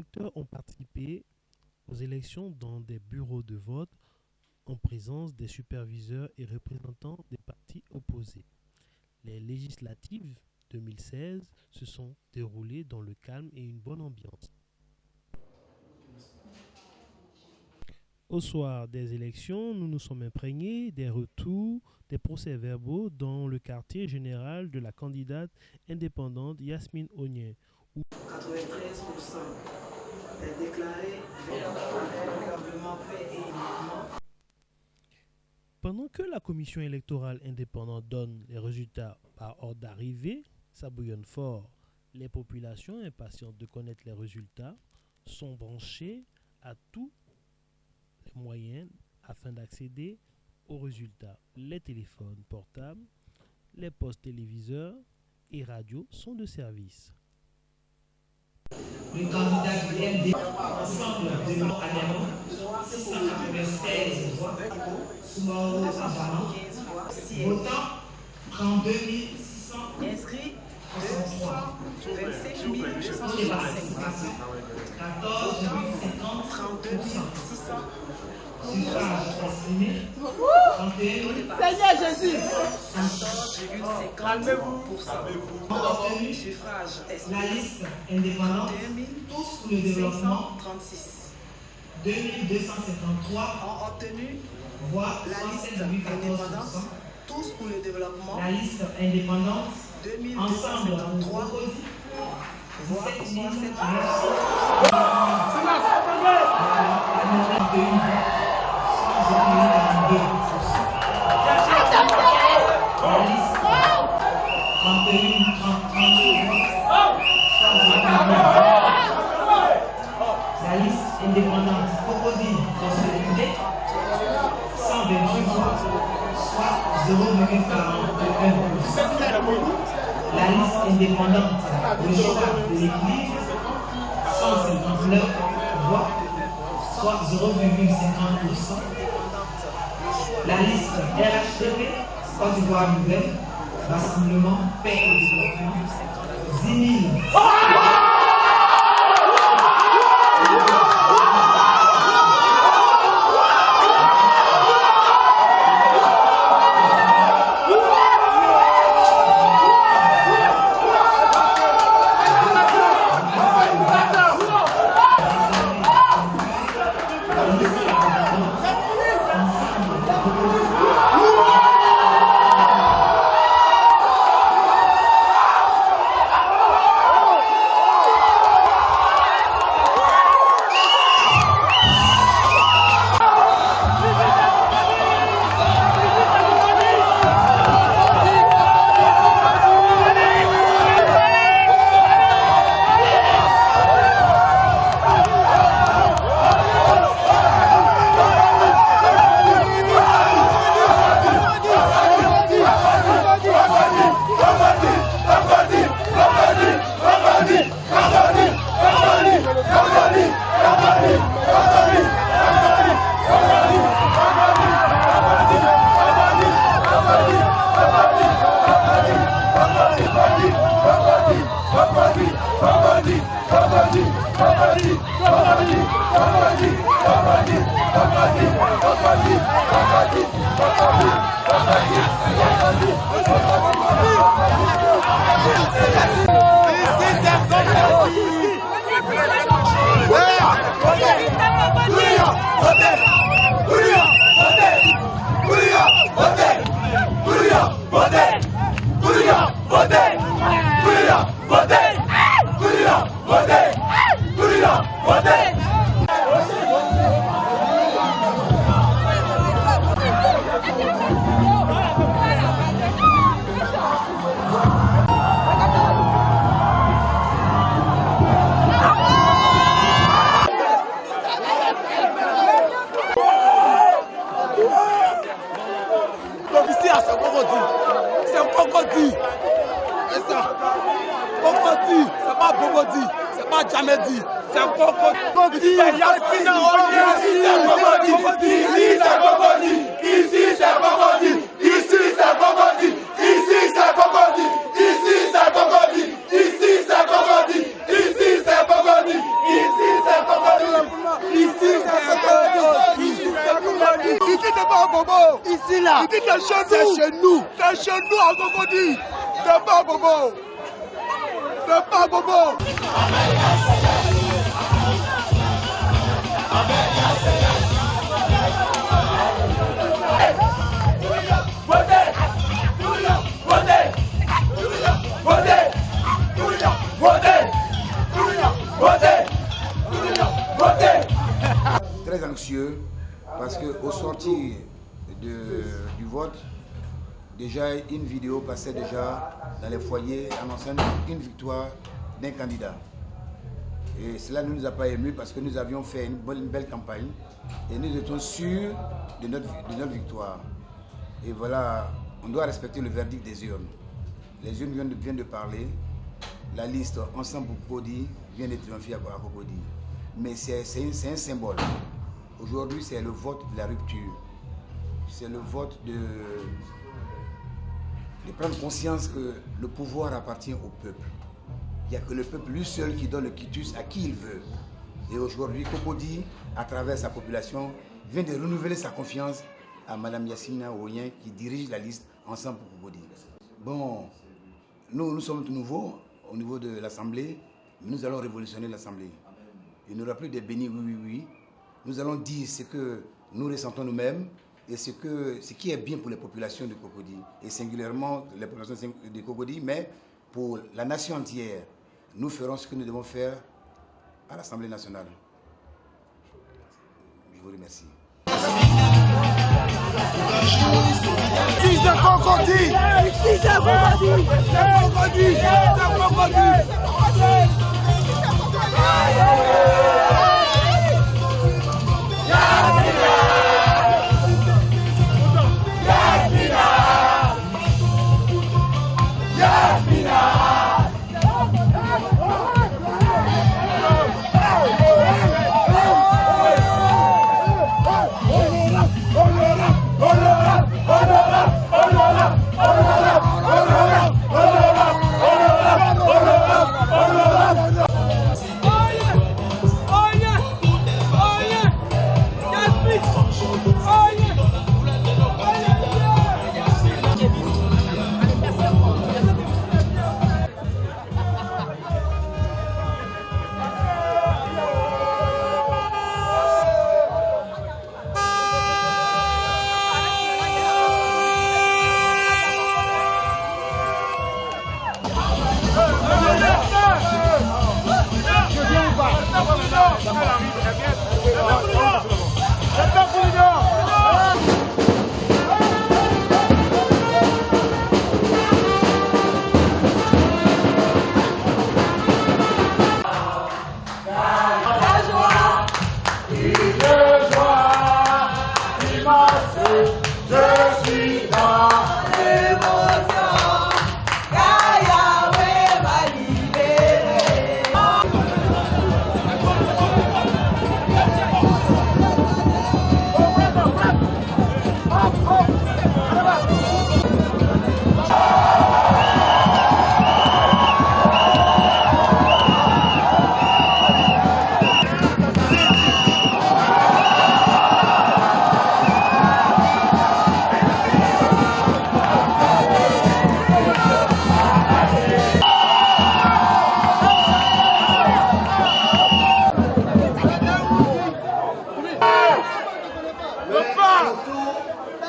électeurs ont participé aux élections dans des bureaux de vote en présence des superviseurs et représentants des partis opposés. Les législatives 2016 se sont déroulées dans le calme et une bonne ambiance. Au soir des élections, nous nous sommes imprégnés des retours des procès-verbaux dans le quartier général de la candidate indépendante Yasmine Onyen. 93% déclaré véritablement fait et uniquement. Pendant que la commission électorale indépendante donne les résultats par ordre d'arrivée, ça bouillonne fort. Les populations impatientes de connaître les résultats sont branchées à tous les moyens afin d'accéder aux résultats. Les téléphones portables, les postes téléviseurs et radios sont de service. Le candidat du MD, ensemble de nos adhérents, 696 voix, Soumaoro Abama, votant 32 600, inscrits 27 265, 14,50, 32 600, suffrage exprimé, 31 Seigneur Jésus, 14,50%. Obtenu suffrage exprimé, la liste indépendante, tous pour le développement, 2253 ont obtenu voix, la liste indépendante, tous pour le développement, la liste indépendante, ensemble pour Cocody, voix 17 La liste indépendante Cocody consolidée, 128 voix, soit 0,41%. La liste indépendante Le choix de l'équilibre, 159 voix, soit 0,50%. La liste RHDP, Côte d'Ivoire Nouvelle, Rassemblement, Paix et Développement, 10 000. C'est un Cocody. C'est ça. Cocody, c'est pas Bobodi, c'est pas Jamedi, c'est un Cocody. Yasmine Onyen, ici c'est Cocody. Ici c'est Cocody. Ici c'est Cocody. Ici c'est Cocody. Ici c'est Cocody. Ici c'est Cocody. Ici c'est Cocody. Ici c'est Cocody. Ici Il dit c'est pas un bobo. Ici là. Il dit c'est chez nous. C'est chez nous à Cocody. C'est pas un bobo. C'est pas un bobo. Très anxieux parce qu'au sortir du vote, déjà une vidéo passait déjà dans les foyers annonçant une victoire d'un candidat. Et cela ne nous a pas émus parce que nous avions fait une belle campagne et nous étions sûrs de notre victoire. Et voilà, on doit respecter le verdict des urnes. Les urnes viennent de parler. La liste Ensemble pour Cocody vient de triompher à Cocody. Mais c'est un symbole. Aujourd'hui, c'est le vote de la rupture. C'est le vote de prendre conscience que le pouvoir appartient au peuple. Il n'y a que le peuple lui seul qui donne le quitus à qui il veut. Et aujourd'hui, Cocody, à travers sa population, vient de renouveler sa confiance à Mme Yacine Ouyen qui dirige la liste Ensemble pour Cocody. Bon, nous sommes tout nouveaux au niveau de l'Assemblée, mais nous allons révolutionner l'Assemblée. Il n'y aura plus de béni oui. Nous allons dire ce que nous ressentons nous-mêmes et ce qui est bien pour les populations de Cocody, et singulièrement les populations de Cocody, mais pour la nation entière. Nous ferons ce que nous devons faire à l'Assemblée nationale. Je vous remercie. Fils de Cocody! Fils de Cocody! C'est Cocody!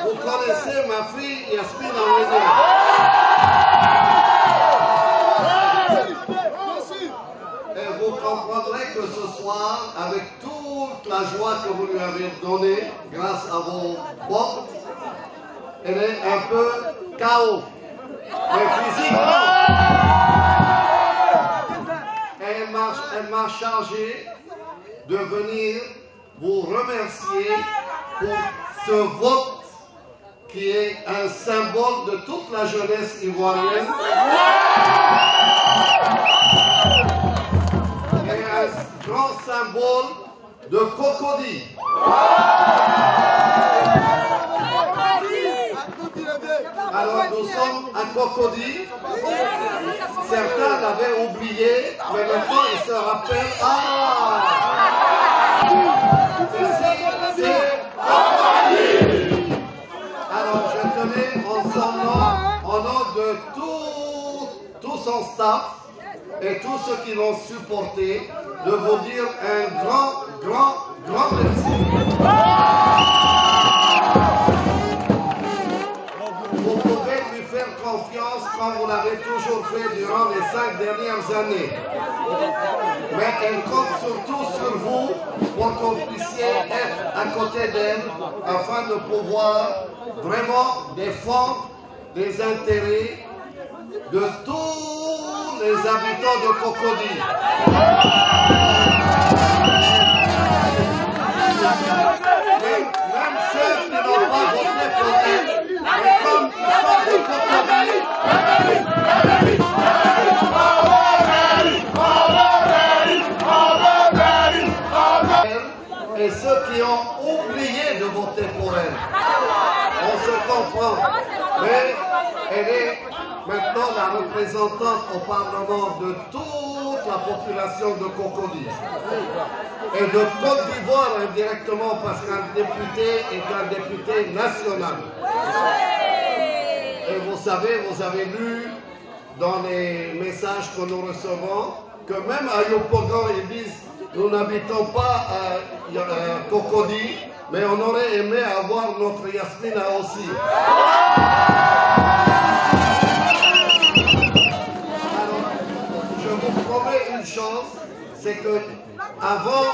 Vous connaissez ma fille Yasmine Ouyen. Et vous comprendrez que ce soir, avec toute la joie que vous lui avez donnée grâce à vos votes, elle est un peu KO. Mais physiquement, elle m'a chargé de venir vous remercier pour ce vote qui est un symbole de toute la jeunesse ivoirienne et un grand symbole de Cocody. Alors nous sommes à Cocody. Certains l'avaient oublié, mais maintenant ils se rappellent. Ah! C'est Cocody! son staff et tous ceux qui l'ont supporté, de vous dire un grand merci. Vous pouvez lui faire confiance comme vous l'avez toujours fait durant les 5 dernières années. Mais elle compte surtout sur vous pour que vous puissiez être à côté d'elle afin de pouvoir vraiment défendre les intérêts de tous les habitants de Cocody. Même ceux qui n'ont pas voté pour elle, mais comme ils sont de Cocody, et ceux qui ont oublié de voter pour elle. On se comprend. Mais elle est maintenant la représentante au Parlement de toute la population de Cocody. Et de Côte d'Ivoire indirectement parce qu'un député est un député national. Et vous savez, vous avez lu dans les messages que nous recevons que même à Yopougon, ils disent nous n'habitons pas à Cocody, mais on aurait aimé avoir notre Yasmina aussi. Alors, je vous promets une chose, c'est que avant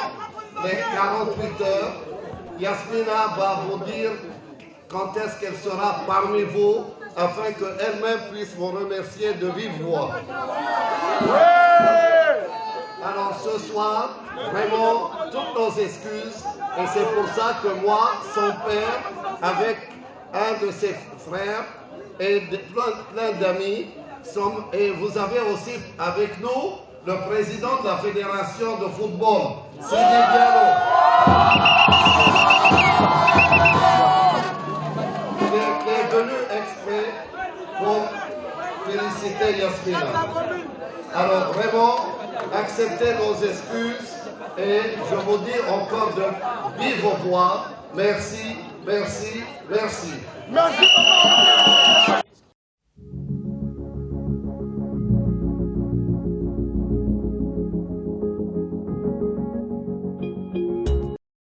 les 48 heures, Yasmina va vous dire quand est-ce qu'elle sera parmi vous, afin qu'elle-même puisse vous remercier de vive voix. Alors ce soir, vraiment, toutes nos excuses, et c'est pour ça que moi, son père, avec un de ses frères et plein d'amis, et vous avez aussi avec nous le président de la Fédération de football, Sidi Diallo. Il est venu exprès pour féliciter Yasmina. Alors vraiment, acceptez nos excuses et je vous dis encore de vive voix. Merci, merci, merci. Merci.